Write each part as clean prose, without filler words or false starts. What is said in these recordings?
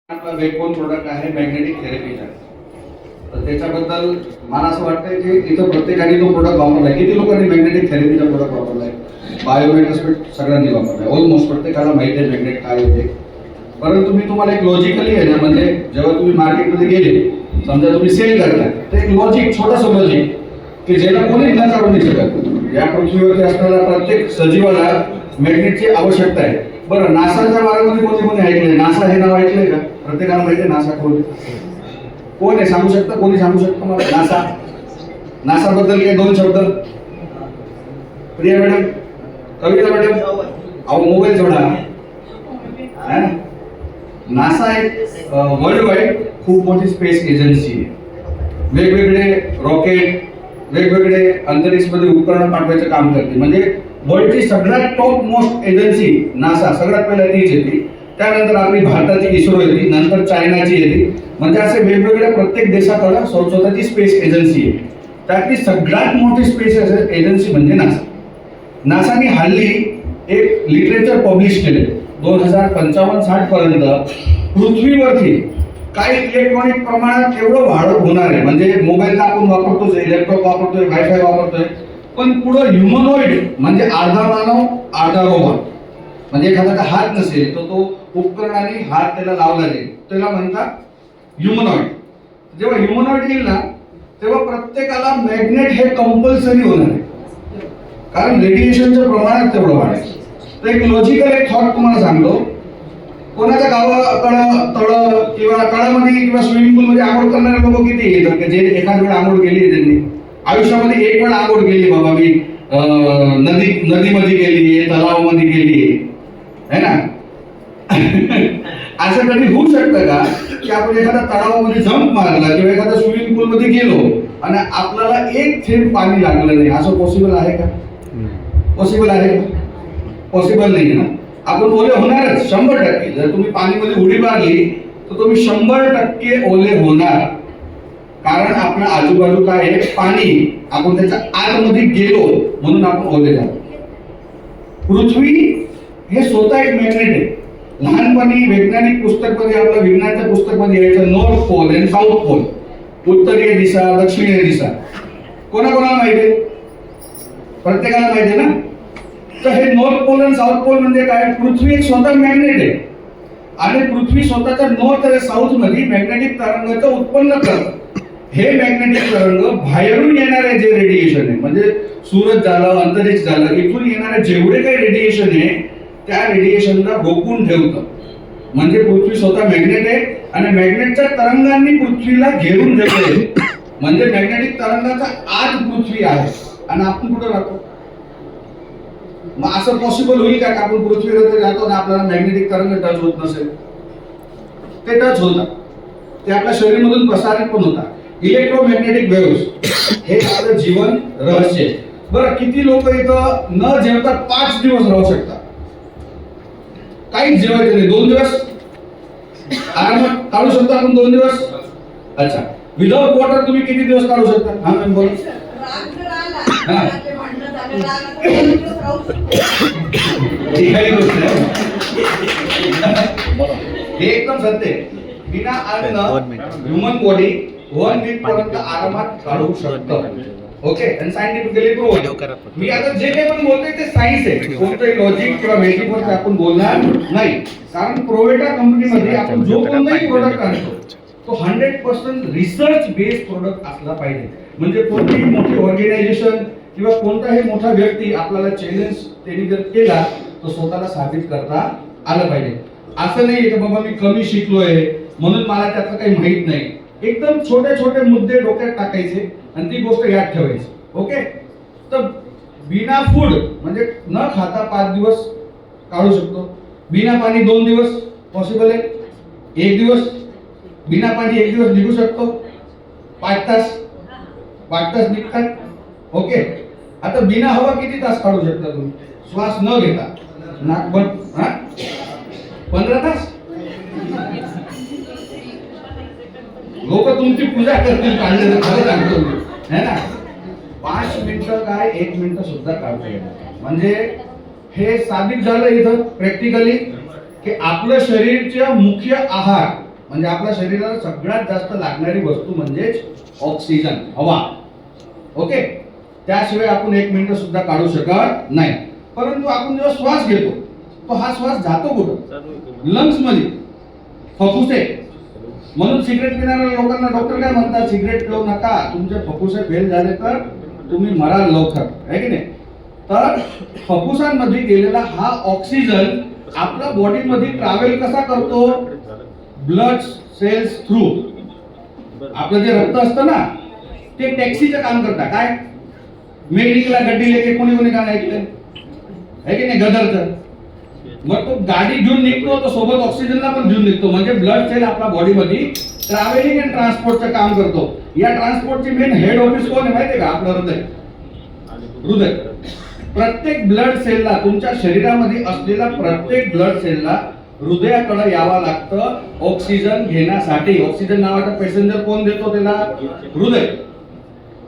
आपला वेगवेगळा प्रोडक्ट आहे मॅग्नेटिक थेरपीचा. तर त्याच्याबद्दल मला असं वाटतं की इथं प्रत्येकाने तो प्रोडक्ट वापरलाय. किती लोकांनी मॅग्नेटिक थेरपीचा प्रोडक्ट वापरलाय? बायोमेट्रिक सगळ्यांनी वापरलाय. ऑलमोस्ट प्रत्येकाला माहिती आहे मॅग्नेट काय होते. परंतु मी तुम्हाला एक लॉजिकली आहे ना, म्हणजे जेव्हा तुम्ही मार्केटमध्ये गेले, समजा तुम्ही सेल करताय, तर एक लॉजिक, छोटासा लॉजिक की ज्याला कोणी न काढून नाही शकत. या पृथ्वीवरती असणाऱ्या प्रत्येक सजीवाला मॅग्नेटची आवश्यकता आहे. बरं, नासाच्या बारेमध्ये कोणी ऐकलंय? नासा हे नाव ऐकलंय का? प्रत्येकाला माहिती आहे नासा कोण आहे? सांगू शकता? कोणी सांगू शकतं मला नासा बद्दल काही दोन शब्द? प्रिया मॅडम, कविता मॅडम, अहो मोबाईल सोडा. नासा एक वर्ल्ड वाईड खूप मोठी स्पेस एजन्सी आहे. वेगवेगळे रॉकेट, वेगवेगळे अंतरिक्षमध्ये उपकरण पाठवायचं काम करते. म्हणजे वर्ल्डची सगळ्यात टॉप मोस्ट एजन्सी नासा, सगळ्यात पहिला तीच येते. त्यानंतर आपली भारताची इस्रो येते, नंतर चायनाची येते. म्हणजे असे वेगवेगळ्या प्रत्येक देशाकडे स्वतःची स्पेस एजन्सी आहे. त्यातली सगळ्यात मोठी स्पेस एजन्सी म्हणजे नासा. नासाने हल्ली एक लिटरेचर पब्लिश केले 2055-60 पर्यंत पृथ्वीवरती काही इलेक्ट्रॉनिक प्रमाणात एवढं वाढ होणार आहे. म्हणजे मोबाईल आपण वापरतोय, लॅपटॉप वापरतोय, वायफाय वापरतोय, पण पुढं ह्युमनॉइड म्हणजे अर्धा मानव अर्धा रोबोट. म्हणजे एखाद्याचा हात नसेल तर तो उपकरणाने हात त्याला लावला जाईल, त्याला म्हणतात ह्युमनॉइड. जेव्हा ह्युमनॉइड येईल ना, तेव्हा प्रत्येकाला मॅग्नेट हे कंपल्सरी होणार आहे, कारण रेडिएशनचं प्रमाण तेवढं वाढेल. तर एक लॉजिकल एक थॉट तुम्हाला सांगतो. कोणाच्या गावाकडं तळ किंवा तळामध्ये किंवा स्विमिंग पूल मध्ये आंघोळ करणारे लोक किती येतात? जे एखाद वेळ आंघोळ केली आहे त्यांनी आयुष्यामध्ये, एक वेळ आंघोळ केली बाबा मी, नदीमध्ये गेली, तलावामध्ये गेली आहे ना. असं कधी होऊ शकतं का की आपण एखाद्या तलावामध्ये जंप मारला किंवा एखाद्या स्विमिंग पूल मध्ये गेलो आणि आपल्याला एक थेंब पाणी लागलं नाही? असं पॉसिबल आहे का? पॉसिबल आहे का? पॉसिबल नाही ना. आपण ओले होणारच 100%. जर तुम्ही पाणीमध्ये उडी मारली तर तुम्ही 100% ओले होणार, कारण आपल्या आजूबाजू काय आहे? पाणी. आपण त्याच्या आतमध्ये गेलो म्हणून आपण ओले झालो. पृथ्वी हे स्वतः एक मॅग्नेट आहे. लहानपणी वैज्ञानिक पुस्तकमध्ये, आपल्या विज्ञानाच्या पुस्तकमध्ये यायचं नॉर्थ पोल आणि साऊथ पोल, उत्तरीय दिशा, दक्षिणीय दिशा. कोणाकोणाला माहिती आहे? प्रत्येकाला माहिती आहे ना. तर हे नॉर्थ पोल आणि साऊथ पोल म्हणजे काय? पृथ्वी एक स्वतः मॅग्नेट आहे आणि पृथ्वी स्वतःच्या नॉर्थ आणि साऊथ मध्ये मॅग्नेटिक तरंगाचं उत्पन्न करतं. हे मॅग्नेटिक तरंग बाहेरून येणारे जे रेडिएशन आहे, म्हणजे सूरज झालं, अंतरिक्ष झालं, इथून येणारे जेवढे काही रेडिएशन आहे त्या रेडिएशनला रोखून ठेवतं. म्हणजे पृथ्वी स्वतः मॅग्नेट आहे आणि मॅग्नेटच्या तरंगांनी पृथ्वीला घेरून ठेवले. म्हणजे मॅग्नेटिक तरंगाचा आत पृथ्वी आहे आणि आपण कुठं राहतो? मग असं पॉसिबल होईल का आपण पृथ्वीवर जातो आणि आपल्याला मॅग्नेटिक तरंग टच होत नसेल? ते टच होतात, ते आपल्या शरीरामधून प्रसारित पण होतात. इलेक्ट्रोमॅग्नेटिक वेव्हज हे आपलं जीवन रहस्य आहे. बरं, किती लोक इथं न जेवता 5 दिवस राहू शकतात? काहीच जेवायचं नाही, 2 दिवस आरामात काढू शकतो आपण. 2 दिवस. अच्छा, विदाउट वॉटर तुम्ही किती दिवस काढू शकता? हा मॅम बोला. हे एकदम सत्य आहे. बिना अन्न ह्युमन बॉडी 1 वीक पर्यंत आरामात काढू शकतो. ओके, आणि सायंटिफिकली प्रूव्ह. मी आता जे काही पण बोलतोय ते सायन्स आहे. कोणतंही लॉजिक किंवा मॅजिकवर आपण बोलणार नाही, कारण प्रोवेटा कंपनीमध्ये आपण जो कोणताही प्रोडक्ट आणतो तो 100% रिसर्च बेस्ड प्रोडक्ट असला पाहिजे. म्हणजे कोणतीही मोठी ऑर्गनायझेशन किंवा कोणताही मोठा व्यक्ती आपल्याला चॅलेंज त्यांनी जर केला तो स्वतःला साबित करता आलं पाहिजे. असं नाही की बाबा मी कमी शिकलोय म्हणून मला त्यातलं काही माहित नाही. एकदम छोटे छोटे मुद्दे डोक्यात टाकायचे आणि ती गोष्ट याद ठेवायची. ओके, तर बिना फूड म्हणजे न खाता 5 दिवस काढू शकतो. बिना पाणी 2 दिवस पॉसिबल आहे. 1 दिवस बिना पाणी 1 दिवस निघू शकतो. 5 तास निघतात. ओके, आता बिना हवा किती तास काढू शकता तुम्ही? श्वास न घेता, नाक बंद, 15 तास. लोक तुमची पूजा करतील काढण्याचं, खरं सांगतो मी, है ना. 5 मिनिटं काय 1 मिनिट सुद्धा काढता येणार. म्हणजे हे साबित झालं इथं प्रॅक्टिकली की आपलं शरीरचा मुख्य आहार म्हणजे आपल्या शरीराला सगळ्यात जास्त लागणारी वस्तू म्हणजेच ऑक्सिजन, हवा. ओके, त्याशिवाय आपण 1 मिनिट सुद्धा काढू शकत नाही. परंतु आपण जेव्हा श्वास घेतो तो हा श्वास जातो कुठं? लंग्स मध्ये, फुफ्फुसे. म्हणून सिगरेट पिणाऱ्या लोकांना डॉक्टर काय म्हणतात, सिगरेट पिऊ नका, तुमचे फुफ्फुसे फेल झाले तर तुम्ही मराल लवकर, आहे की नाही? तर फुफ्फुसांमध्ये गेलेला हा ऑक्सिजन आपल्या बॉडीमध्ये ट्रॅव्हल कसा करतो? Blood cells through. आपलं जे रक्त असतं ना ते टॅक्सीचं काम करतं. काय? मेडिकलला गड्डी लेके कोणी कोणी गाणं ऐकलंय, आहे की नाही? गदरचं. मग तो गाडी घेऊन निघतो तो सोबत ऑक्सिजनला पण घेऊन निघतो. म्हणजे ब्लड सेल आपल्या बॉडीमध्ये ट्रॅव्हलिंग अँड ट्रान्सपोर्टचं काम करतो. या ट्रान्सपोर्टची मेन हेड ऑफिस कोण आहे माहितीये का? आपलं हृदय. हृदय. प्रत्येक ब्लड सेलला, तुमच्या शरीरामध्ये असलेल्या प्रत्येक ब्लड सेलला हृदयाकडे यावं लागतं ऑक्सिजन घेण्यासाठी. ऑक्सिजन नावाचा पॅसेंजर कोण देतो त्याला? हृदय.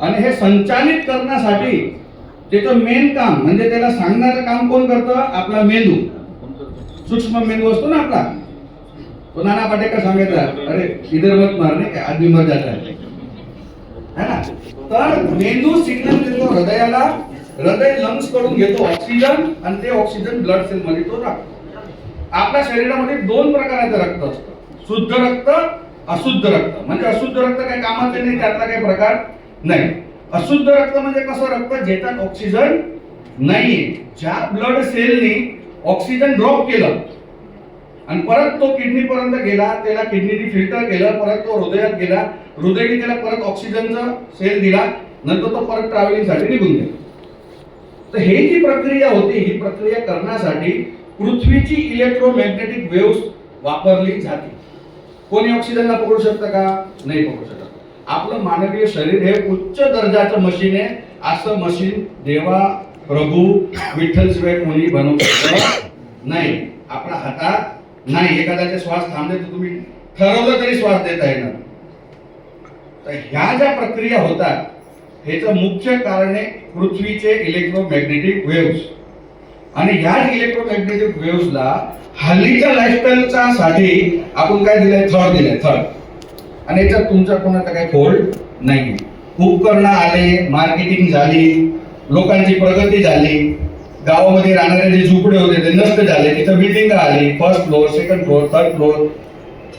आणि हे संचालित करण्यासाठी त्याचं मेन काम म्हणजे त्याला सांगणारं काम कोण करतं? आपला मेंदू. सूक्ष्म मेंदू असतो ना आपला, तो नाना पाटेकर सांगायचा, अरे इधर मत मारने का आदमी मर जाता है ना. तर मेंदू सिग्नल देतो हृदयाला, हृदय लंग्स कडून घेतो ऑक्सिजन आणि ते ऑक्सिजन ब्लड सेल मध्ये तो टाकतो. आपल्या शरीरामध्ये 2 प्रकारचं रक्त असतं, शुद्ध रक्त, अशुद्ध रक्त. म्हणजे अशुद्ध रक्त काही कामाचे नाही, त्यातला काही प्रकार नाही. अशुद्ध रक्त म्हणजे कसं रक्त ज्याच्यात ऑक्सिजन नाहीये. ज्या ब्लड सेलनी ऑक्सिजन ड्रॉप केलं आणि परत तो किडनी पर्यंत गेला, त्याला किडनीने फिल्टर केलं, परत तो हृदयात गेला, हृदयाने त्याला परत ऑक्सिजनचा सेल दिला, नंतर तो परत ट्रॅव्हलिंग साठी निघून गेला. तर हे जी प्रक्रिया होती, ही प्रक्रिया करण्यासाठी पृथ्वीची इलेक्ट्रोमॅग्नेटिक वेव्स वापरली जाते. कोणी ऑक्सिजनला पकडू शकतं का? नाही पकडू शकत. आपलं मानवीय शरीर हे उच्च दर्जाचं मशीन आहे. असं मशीन देवा प्रभू विठ्ठल शिवाय कोणी बनवू शकत नाही. आपल्या हातात नाही. एखाद्याचे श्वास थांबले तर तुम्ही ठरवलं तरी श्वास देता येणार. तर ह्या ज्या प्रक्रिया होतात ह्याचं मुख्य कारण आहे पृथ्वीचे इलेक्ट्रोमॅग्नेटिक वेव्स. आणि ह्या इलेक्ट्रोमॅग्नेटिक वेव्सला हल्लीच्या लाईफस्टाईलच्या साठी आपण काय दिलंय? थर्ड दिलंय, थर्ड. आणि याच्यात तुमचा कोणाचा काही फॉल्ट नाही. उपकरणं आले, मार्केटिंग झाली, लोकांची प्रगती झाली, गावामध्ये राहणारे जे झोपडे होते ते नष्ट झाले, तिथं बिल्डिंग आली, 1st floor, 2nd floor, 3rd floor.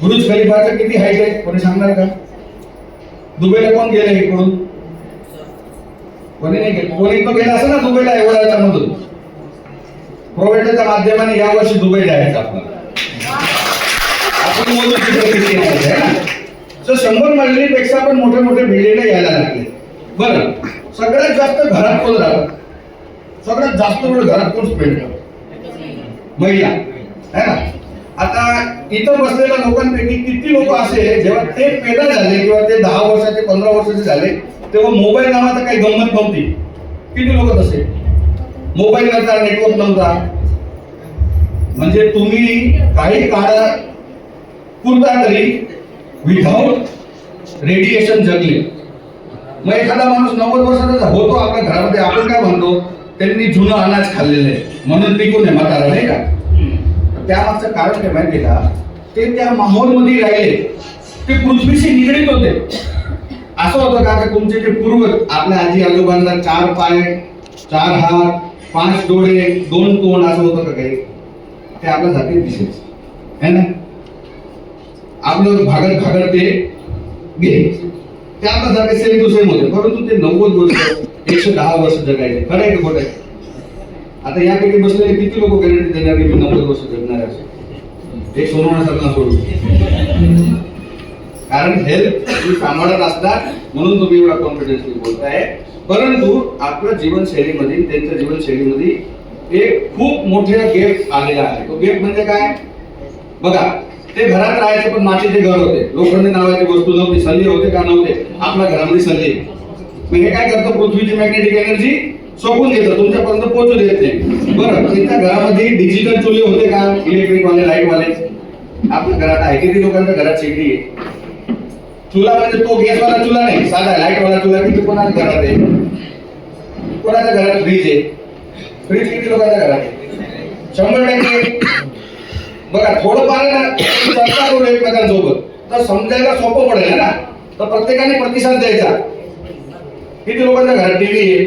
Burj खलिफाचं किती हाईट आहे कोणी सांगणार का? दुबईला कोण गेले इकडून? कोणी नाही गेलं. कोणी तो गेला असं ना दुबईला एवढ्या मधून. प्रोव्हायडरच्या माध्यमाने या वर्षी दुबई जायचं आपल्याला. आपण मधून 100 मजलीपेक्षा पण मोठे मोठे बिल्डिंग यायला लागले. बरं, सगळ्यात जास्त घरात कोण राहतात? सगळ्यात जास्त वेळ घरात कोण स्पेंड करतात? महिला, है ना. आता इथं बसलेल्या लोकांपैकी किती लोक असे जेव्हा ते पैदा झाले किंवा ते 10 वर्षाचे 15 वर्षाचे झाले तेव्हा मोबाईल नावाचा काही गंमत नव्हती? किती लोक तसे? मोबाईल नव्हता, नेटवर्क नव्हता. म्हणजे तुम्ही काही काळा पुरता तरी विथआउट रेडिएशन जगले. मग एखादा माणूस 90 वर्षाचा होतो आपल्या घरामध्ये, आपण काय म्हणतो? त्यांनी जुनं अनाज खाल्लेलं आहे म्हणून टिकून आहे म्हातारा, नाही का? त्यामागचं कारण काय माहिती का? ते त्या माहोलमध्ये राहिले, ते पृथ्वीशी निगडीत होते. असं होतं का तुमचे जे पूर्वज, आपल्या आजी आजोबांना 4 पाय, 4 हात, 5 डोळे, 2 तोंड असं होतं का काही? ते आपल्या जातीत दिसेल, है ना. आपलं भागत भागत ते गेले, ते आपल्या जाती सेम टू सेम होते. परंतु ते 90 वर्ष, 110 वर्ष जगायचे. खरं आहे का खोटं आहे? आता यापैकी बसलेले किती लोक गॅरंटी देणार की मी 90 वर्ष जगणार आहे? हे सोडवण्यासारखं सोडू. कारण हेल्थ तुम्ही सांभाळत असतात म्हणून तुम्ही एवढा कॉन्फिडन्सली बोलताय. परंतु आपल्या जीवनशैलीमध्ये, त्यांच्या जीवनशैलीमध्ये एक खूप मोठा गेप आलेला आहे. तो गेप म्हणजे काय? बघा, ते घरात राहायचे पण मातीचे घर होते, लोखंडी नावाची वस्तू नव्हती. सल्ले होते का? नव्हते. आपल्या घरामध्ये सल्ले. मग हे काय करतं? पृथ्वीची मॅग्नेटिक एनर्जी सोकून घेतं, तुमच्यापर्यंत पोहोचू देत नाही. बरं, त्यांच्या घरामध्ये डिजिटल चुले होते का? इलेक्ट्रिक वाले, लाईट वाले? आपल्या घरात आहे. किती लोकांच्या घरात शेगडी आहे? चुला म्हणजे तो गॅसवाला चुला नाही, साधा लाईट वाला चुला. किती कोणाच्या घरात आहे? कोणाच्या घरात फ्रीज आहे? फ्रीज किती लोकांच्या घरात आहे? 100%. बघा, थोडंफार चर्चा करू एकमेकांसोबत. तर समजायला सोपं पडेल ना. तर प्रत्येकाने प्रतिसाद द्यायचा. किती लोकांच्या घरात टीव्ही आहे?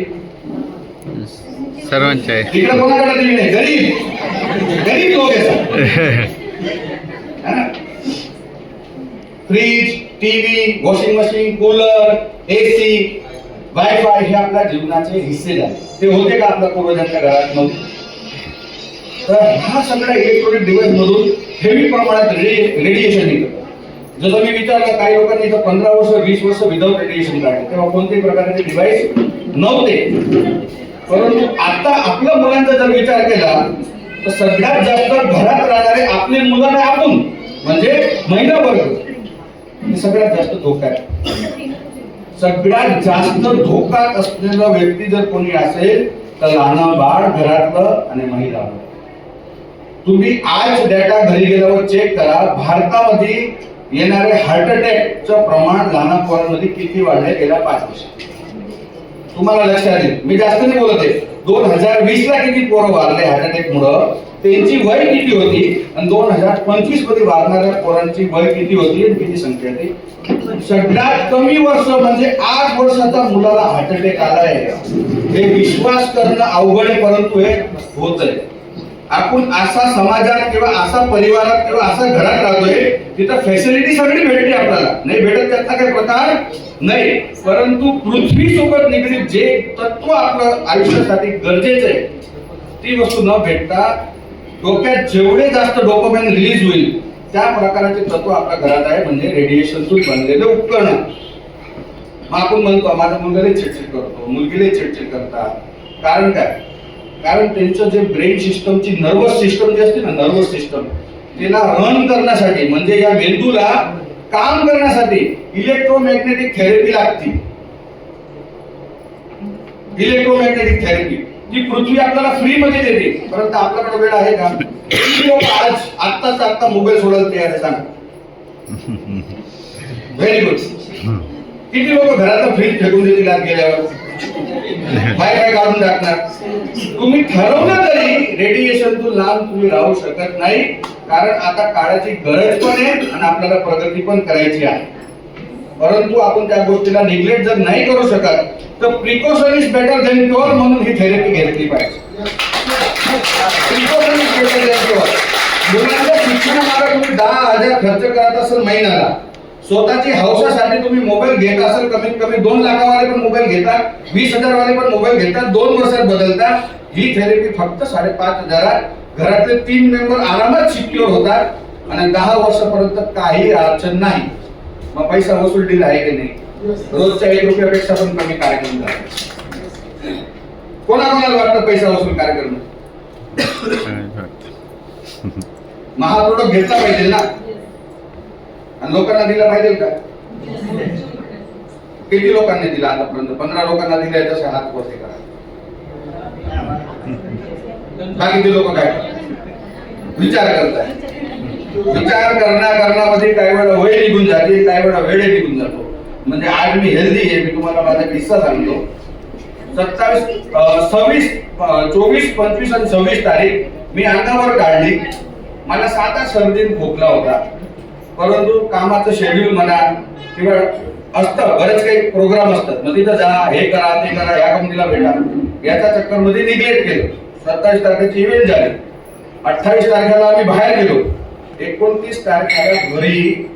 सर्वांच्या आहे. इकडे कोणाकडे टीव्ही नाही? गरीब लोक आहेत. Fridge, TV, washing machine, cooler, AC, wifi हे आपल्या जीवनाचे हिस्से झाले. ते होते का आपल्या पूर्वजांच्या घरात नव्हते? तर ह्या सगळ्या इलेक्ट्रॉनिक डिव्हाइस मधून हेवी प्रमाणात रेडिएशन निघतं. जसं मी विचारलं, काही लोकांनी इथं 15 वर्ष 20 वर्ष विदाउट रेडिएशन काढले, तेव्हा कोणत्याही प्रकारचे डिव्हाइस नव्हते. परंतु आता आपल्या मुलांचा जर विचार केला तर सगळ्यात जास्त घरात राहणारे आपली मुलं नाही, आपण म्हणजे महिला वर्ग हे सगळ्यात जास्त धोका आहे. सगळ्यात जास्त धोका असलेला व्यक्ती जर कोणी असेल तर लहान बाळ घरातलं आणि महिला. तुम्ही आज डेटा घरी गेल्यावर चेक करा, भारतामध्ये येणारे हार्ट अटॅकचं प्रमाण लहान पोरांमध्ये किती वाढले गेल्या 5 वर्षात. तुम्हाला लक्षात येईल, मी जास्त नाही बोलत आहे. 2020 ला किती पोरं वारले हार्ट अटॅक मुळे, त्यांची वय किती होती, आणि 2025 मध्ये वारणाऱ्या पोरांची वय किती होती आणि किती संख्या होती. सगळ्यात कमी वर्ष म्हणजे 8 वर्षाचा मुलाला हार्ट अटॅक आलाय. हे विश्वास करणं अवघड आहे, परंतु हे होत आहे. आपण असा समाजात किंवा असा परिवारात किंवा असा घरात राहतोय तिथं फॅसिलिटी सगळी भेटते आपल्याला, नाही भेटत त्यातला काही प्रकार नाही. परंतु पृथ्वी सोबत निगडीत जे तत्व आपलं आयुष्यासाठी गरजेचं आहे ती वस्तू न भेटता डोक्यात जेवढे जास्त डोपामाइन रिलीज होईल त्या प्रकारचे तत्व आपल्या घरात आहे, म्हणजे रेडिएशनतून बनलेले उपकरण. मग आपण म्हणतो माझा मुलगा चिडचिड करतो, मुलगीला चिडचिड करतात. कारण काय? कारण त्यांचं जे ब्रेन सिस्टमची नर्वस सिस्टम जी असते ना, नर्वस सिस्टम तिला रन करण्यासाठी म्हणजे या मेंदूला काम करण्यासाठी इलेक्ट्रोमॅग्नेटिक थेरपी लागते. इलेक्ट्रोमॅग्नेटिक थेरपी ती पृथ्वी आपल्याला फ्री मध्ये देते, परंतु आपल्याकडे वेळ आहे का? किती लोक आज आत्ता मोबाईल सोडायला तयार आहे सांगा? Very good. किती लोक घरातलं फ्रीज फेकून देतील आज गेल्यावर, वायफाय काढून टाकणार. तुम्ही ठरवलं तरी रेडिएशनतून लांब तुम्ही राहू शकत नाही, कारण आता काळाची गरज पण आहे आणि आपल्याला प्रगती पण करायची आहे. परंतु आपण त्या गोष्टीला निग्लेक्ट जर नाही करू शकत तर precaution is better than cure म्हणून ही थेरपी घेतली पाहिजे. Precaution is better than cure. मुलांच्या शिक्षणामागे तुम्ही 10,000 खर्च करत असेल महिन्याला, स्वतःची हौसासाठी तुम्ही मोबाईल घेत असेल, कमीत कमी 2 लाखावाले पण मोबाईल घेतात, 20,000 वाले पण मोबाईल घेतात, 2 वर्षात बदलतात. ही थेरपी फक्त 5,500 घरातले 3 मेंबर आरामात सिक्युअर होतात आणि 10 वर्षापर्यंत काही अडचण नाही. मग पैसा वसूल डील आहे की नाही? रोजच्या 1 रुपयापेक्षा पण कमी कार्यक्रम झाला. कोणाकोणाला वाटतं पैसा वसूल कार्यक्रम? महाप्रोडक्ट घेतला पाहिजे ना, आणि लोकांना दिला पाहिजे का? किती लोकांनी दिला आतापर्यंत? 15 लोकांना दिले, तसे हात वरती करा. बाकीचे लोक काय विचार करताय? विचार करण्यामध्ये काही वेळा वय निघून जाते, काही वेळा वेळ निघून जातो. म्हणजे आज मी हेल्दी आहे, मी तुम्हाला माझा किस्सा सांगतो. 27, 26, 24, 25 आणि 26 तारीख मी अंगावर काढली. मला 7 सर्दी खोकला होता, परंतु कामाचं शेड्यूल म्हणा किंवा असतं, बरेच काही प्रोग्राम असतात, मग तिथं जा, हे करा, ते करा, या कंपनीला भेटा, याच्या चक्करमध्ये निग्लेक्ट केलं. 27 तारखेची इव्हेंट झाली, 28 तारखेला आम्ही बाहेर गेलो, 29 तारखेला घरी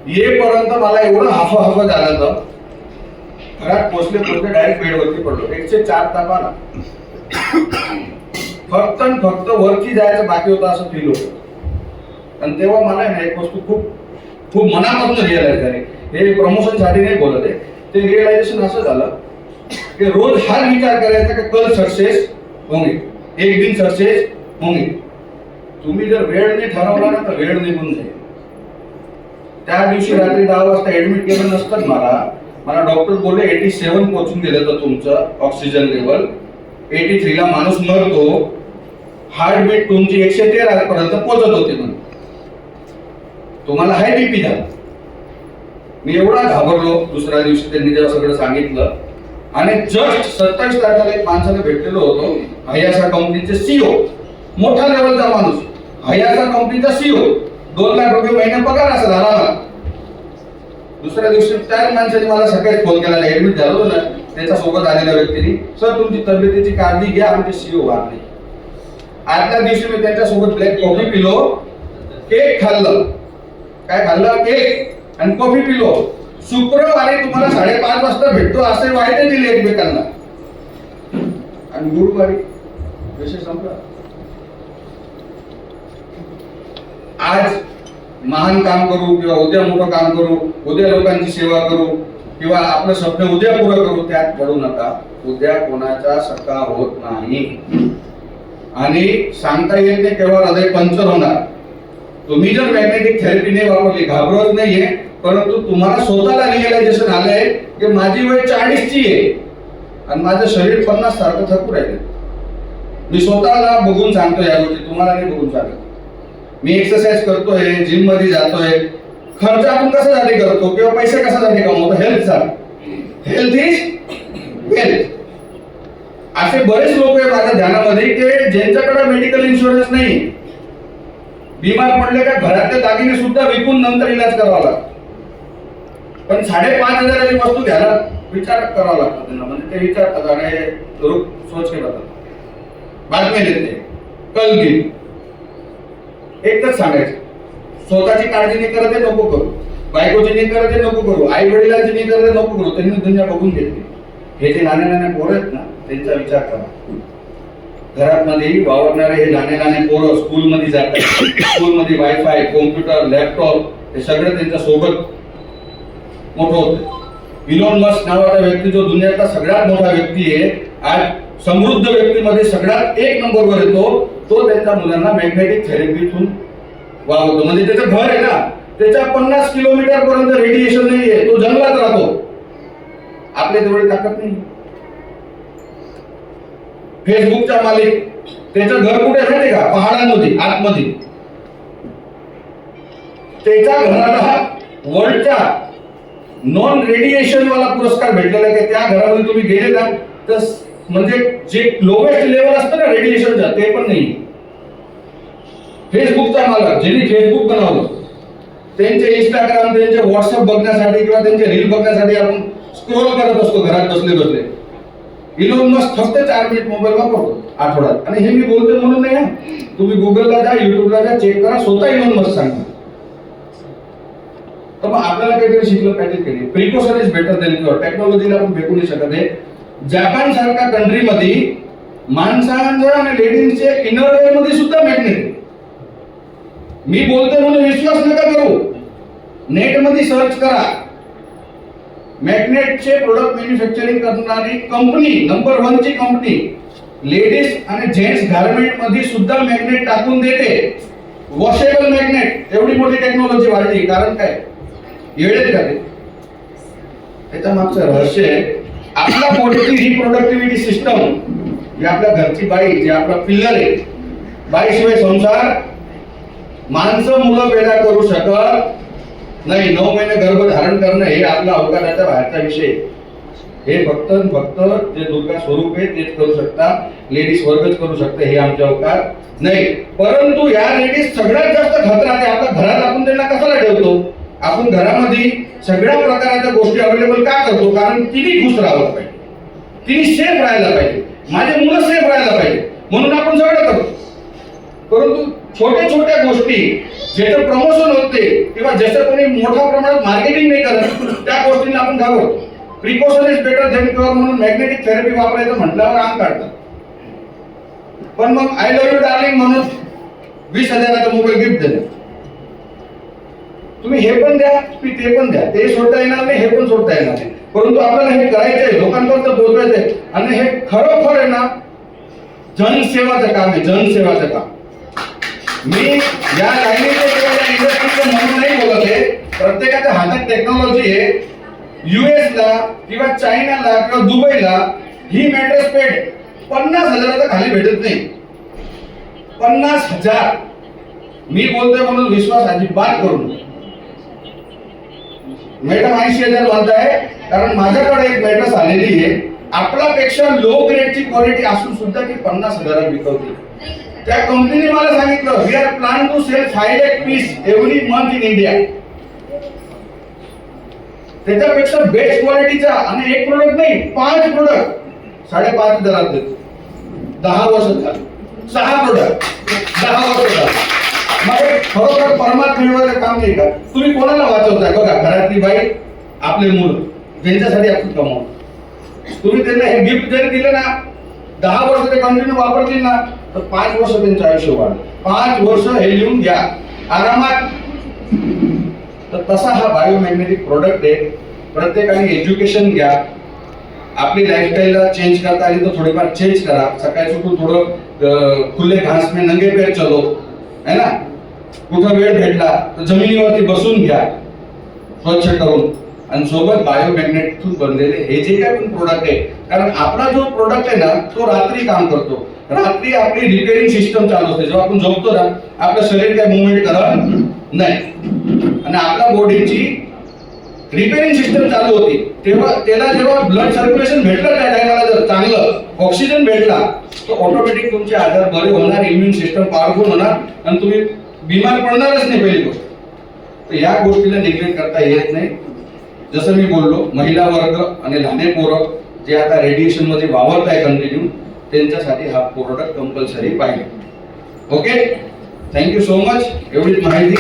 येईपर्यंत मला एवढं हाफ झालं तर घरात पोचले डायरेक्ट बेडवरती पडलो. 104 ताप आला. फक्त वरती जायचं बाकी होतं असं फील होतं. आणि तेव्हा मला एक वस्तू खूप मनापासून रिअलाइज झाली. हे प्रमोशन साठी नाही बोलत आहे, ते रिअलायझेशन असं झालं की रोज हा विचार करायचा की कल सक्सेस होंगे, एक दिन सक्सेस होंगे. तुम्ही जर वेळ नाही ठरवला ना तर वेळ निघून जाईल. त्या दिवशी रात्री 10 वाजता ऍडमिट केलं नसतं मला डॉक्टर बोलले 87 पोहोचून गेलं तर तुमचं ऑक्सिजन लेवल, 83 ला माणूस मरतो, हार्टबीट तुमची 113 पर्यंत पोहोचत होते म्हणून. तुम्हाला हाय बीपी झाला. मी एवढा घाबरलो. दुसऱ्या दिवशी त्यांनी जेव्हा सगळं सांगितलं, आणि जस्ट 27 तारखेला एक माणसाला भेटलेलो होतो, हयासा कंपनीचे सीईओ, मोठा लेवलचा माणूस, हयासा कंपनीचा सीईओ, 2 लाख रुपये महिना पगार असा झाला मला. दुसऱ्या दिवशी त्या माणसाने मला सकाळी फोन केला, ऍडमिट झालो होतो ना, त्याच्या सोबत आलेल्या व्यक्तीने, सर तुमची तब्येतीची काळजी घ्या, आमचे सीओ वारले. आदल्या दिवशी मी त्यांच्यासोबत ब्लॅक कॉफी पिलो, केक खाल्लं. काय खाल्लं? केक आणि कॉफी पिलो. शुक्रवारी तुम्हाला 5:30 वाजता भेटतो असे वायदे दिले एकमेकांना, आणि गुरुवारी विषय संपला. आज महान काम करू किंवा उद्या मोठं काम करू, उद्या लोकांची सेवा करू किंवा आपलं स्वप्न उद्या पुरं करू, त्यात पडू नका. उद्या कोणाचा सका होत नाही आणि सांगता येत नाही केव्हा हृदय पंक्चर होणार. तुम्ही जर मॅग्नेटिक थेरपी नाही वापरली, घाबरत नाहीये, परंतु तुम्हाला स्वतःला रिअलायझेशन आलंय की माझी वय 40 ची आहे आणि माझं शरीर 50 सारखं थकू राहिलं. मी स्वतःला बघून सांगतोय या गोष्टी, तुम्हाला नाही बघून सांगत. मी एक्सरसाइज करतोय, जिम मध्ये जातोय. खर्च आपण कशासाठी करतो किंवा पैसे कशासाठी कमवतो? हेल्थसाठी. Health is wealth. असे बरेच लोक आहे माझ्या ध्यानामध्ये की ज्यांच्याकडे मेडिकल इन्शुरन्स नाही, बिमार पडले का घरातले दागिने सुद्धा विकून नंतर इलाज करावा लागतो. पण 5,500ची वस्तू घ्यायला विचार करावा लागतो त्यांना, म्हणजे ते विचार करतात, हे सोच के बघतात, बातमी देते, कलगी. एकच सांगायचं, स्वतःची काळजी नाही करत नको करू, बायकोची नाही करत नको करू, आई वडिलांची नाही करत नको करू. त्यांनी दुनिया बघून घेतली. हे जे लहान लहान पोरं आहेत ना, त्यांचा विचार करा. घरात मध्ये वावरणारे हे लहान लहान पोरं स्कूलमध्ये जातात, स्कूलमध्ये वायफाय, कॉम्प्युटर, लॅपटॉप हे सगळं त्यांच्या सोबत मोठं होतं. इलॉन मस्क नावाचा व्यक्ती जो दुनियातला सगळ्यात मोठा व्यक्ती आहे, आज समृद्ध व्यक्तीमध्ये सगळ्यात 1 नंबरवर येतो, तो त्यांच्या मुलांना मॅग्नेटिक थेरपीतून वागवतो. म्हणजे त्याचं घर आहे ना, त्याच्या 50 किलोमीटर पर्यंत रेडिएशन नाहीये, तो जंगलात राहतो. आपल्या तेवढी ताकद नाही. फेसबुकचा मालिक, त्याचं घर कुठे आहे का? पहाडांमध्ये, आतमध्ये. त्याच्या घराला वर्ल्डचा नॉन रेडिएशन वाला पुरस्कार भेटलेला आहे. त्या घरामध्ये तुम्ही गेले ना, तर म्हणजे जे लोवेस्ट लेवल असतं ना रेडिएशनचा, ते पण नाही. फेसबुकचा मालक, ज्यांनी फेसबुक बनवलं, त्यांचे इंस्टाग्राम, त्यांचे व्हॉट्सअप बघण्यासाठी किंवा त्यांचे रील बघण्यासाठी आपण स्क्रोल करत असतो घरात बसले बसले. इलॉन मस्क फक्त 4 मिनिट मोबाईल वापरतो आठवड्यात. आणि हे मी बोलतो म्हणून नाही, तुम्ही गुगलला जा, युट्यूबला जा, चेक करा, स्वतः इलॉन मस्क सांगतात. तर मग आपल्याला काहीतरी शिकलं पाहिजे की precaution is better than cure. टेक्नॉलॉजीला आपण भेटू नाही शकत आहे. जपान सारख्या कंट्रीमध्ये माणसांच्या आणि लेडीजचे इनरवेअर मध्ये सुद्धा मॅग्नेट. मी बोलतो म्हणून विश्वास नका करू, नेट मध्ये सर्च करा. मॅग्नेटचे प्रोडक्ट मॅन्युफॅक्चरिंग करणारी कंपनी, नंबर 1 ची कंपनी, लेडीज आणि जेंट्स गार्मेंट मध्ये सुद्धा मॅग्नेट टाकून देते. Washable magnet. एवढी मोठी टेक्नॉलॉजी वाढली, कारण काय? येडेच का ते? त्याच्या मागचं रहस्य आहे आपला बॉडीची रिप्रोडक्टिव्हिटी सिस्टम. जी आपल्या घरची बाई, जे आपला पिल्लर आहे, बाईशिवाय संसार, माणसं मुलं पैदा करू शकत नाही. 9 महिने गर्भ धारण करणं हे आपला अवकाशाच्या बाहेरचा विषय. हे फक्त जे दुर्गा स्वरूप आहे तेच करू शकता, लेडीज वर्गच करू शकते, हे आमचे अवकाश नाही. परंतु या लेडीज सगळ्यात जास्त खतरा आहे आपल्या घरात. आपण त्यांना कशाला ठेवतो? आपण घरामध्ये सगळ्या प्रकारच्या गोष्टी अवेलेबल का करतो? कारण तिने खुश राहायला पाहिजे, तिने सेफ राहायला पाहिजे, माझे मुलं सेफ राहायला पाहिजे, म्हणून आपण सगळं करतो. परंतु छोट्या छोट्या गोष्टी ज्याचं प्रमोशन होते किंवा जसं कोणी मोठ्या प्रमाणात मार्केटिंग नाही करत, त्या गोष्टींना आपण घाबरतो. Precaution is better than cure म्हणून मॅग्नेटिक थेरपी वापरायचं म्हटल्यावर अंग काढतात. पण मग आय लव्ह यू डार्लिंग म्हणून 20,000चा मोबाईल गिफ्ट दिला. तुम्ही हे पण द्या, तुम्ही ते पण द्या, ते सोडता येणार नाही, हे पण सोडता येणार नाही. परंतु आपल्याला हे करायचंय, लोकांपर्यंत पोहोचवायचंय. आणि हे खरोखर आहे ना, जनसेवाचं काम आहे, जनसेवाचं काम. मी या लाईनीचे किंवा या इंडस्ट्रीचे म्हणून नाही बोलत आहे. प्रत्येकाच्या हातात टेक्नॉलॉजी आहे. US ला किंवा चायनाला किंवा दुबईला ही मॅट्रेस पेड 50,000च्या खाली भेटत नाही. 50,000. मी बोलतोय म्हणून विश्वास अजिबात करू नका. मॅडम 80,000 म्हणताय, कारण माझ्याकडे एक मॅट्रेस आलेली आहे, आपल्यापेक्षा लो ग्रेडची क्वालिटी असून सुद्धा ती 50,000 विकवते. त्या कंपनीने मला सांगितलं, we are plan to sell 5 lakh piece every month in India. त्याच्यापेक्षा बेस्ट क्वालिटीचा आणि एक प्रोडक्ट नाही 5 प्रोडक्ट 5.5 देतो. 10 वर्ष झाली 6 प्रोडक्ट 10 वर्ष झाली. मग खरोखर परमात्मा मिळवायचं काम नाही का? तुम्ही कोणाला वाचवताय? बघा, घरातली बाई, आपले मुलं, ज्यांच्यासाठी आपण कमवतो. तुम्ही त्यांना हे गिफ्ट जरी दिले ना, 10 वर्ष ते कंटिन्यू वापरतील ना, तर 5 वर्ष त्यांचं आयुष्य वाढ. 5 वर्ष हे लिहून घ्या आरामात. तर तसा हा बायोमॅग्नेटिक प्रोडक्ट आहे. प्रत्येकाने एज्युकेशन घ्या. आपली लाईफस्टाईलला चेंज करता आली तर थोडीफार चेंज करा. सकाळी उठून थोडं खुले घास में नंगे पैर चलो, है ना. कुठं वेळ भेटला तर जमिनीवरती बसून घ्या स्वच्छ करून, आणि सोबत बायोमॅग्नेटतून बनलेले हे जे काही पण प्रोडक्ट आहे. कारण आपला जो प्रोडक्ट आहे ना, तो रात्री काम करतो. रात्री आपली रिपेअरिंग सिस्टम चालू असते. जेव्हा आपण झोपतो ना, आपलं शरीर काही मुवमेंट करत नाही, आणि आपल्या बॉडीची रिपेअरिंग सिस्टम चालू होती. तेव्हा त्याला जेव्हा ब्लड सर्क्युलेशन भेटलं त्या टायमाला, जर चांगलं ऑक्सिजन भेटला, तर ऑटोमॅटिक तुमचे आजार बरे होणार, इम्युन सिस्टम पॉवरफुल होणार, आणि तुम्ही बिमार पडणारच नाही. पहिली गोष्ट तर या गोष्टीला निग्लेक्ट करता येत नाही. जसं मी बोललो, महिला वर्ग आणि लहान पोरं जे आता रेडिएशन मध्ये वावरत आहे कंटिन्यू, त्यांच्यासाठी हा प्रोडक्ट कंपल्सरी पाहिजे. Okay, thank you so much. एवढीच माहिती.